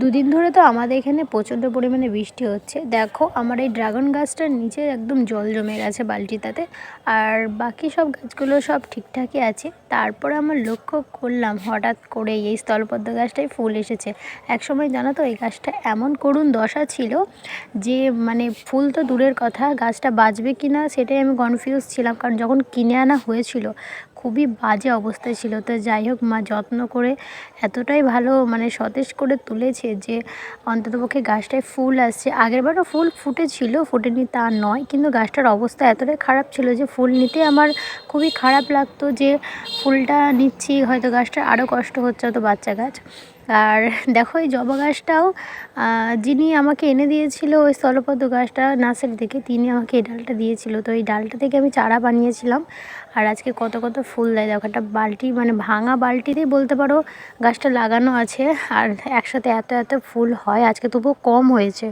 দুদিন ধরে তো আমাদের এখানে প্রচণ্ড পরিমাণে বৃষ্টি হচ্ছে। দেখো আমার এই ড্রাগন গাছটার নিচে একদম জল জমে গেছে বালতিটাতে। আর বাকি সব গাছগুলো সব ঠিকঠাকই আছে। তারপরে আমার লক্ষ্য করলাম হঠাৎ করেই এই স্থলপদ্ম গাছটায় ফুল এসেছে। একসময় জানো তো এই গাছটা এমন করুণ দশা ছিল যে মানে ফুল তো দূরের কথা, গাছটা বাঁচবে কি না সেটাই আমি কনফিউজ ছিলাম। কারণ যখন কিনে আনা হয়েছিল খুবই বাজে অবস্থায় ছিল। তো যাই হোক মা যত্ন করে এতটাই ভালো মানে সতেজ করে তুলেছে যে অন্ততপক্ষে গাছটায় ফুল আসছে। আগেরবারও ফুল ফুটেছিল, ফোটেনি তা নয়, কিন্তু গাছটার অবস্থা এতটাই খারাপ ছিল যে ফুল নিতে আমার খুবই খারাপ লাগতো যে ফুলটা নিচ্ছি হয়তো গাছটার আরও কষ্ট হচ্ছে, হয়তো বাচ্চা গাছ। আর দেখো এই জবা গাছটাও যিনি আমাকে এনে দিয়েছিল ওই স্থলপদ্ম গাছটা নার্সারি থেকে, তিনি আমাকে এই ডালটা দিয়েছিল। তো এই ডালটা থেকে আমি চারা বানিয়েছিলাম। আর আজকে কত কত ফুল দেয় দেখো, একটা বালতি মানে ভাঙা বালতিতেই বলতে পারো গাছটা লাগানো আছে। আর একসাথে এত এত ফুল হয়, আজকে তবুও কম হয়েছে।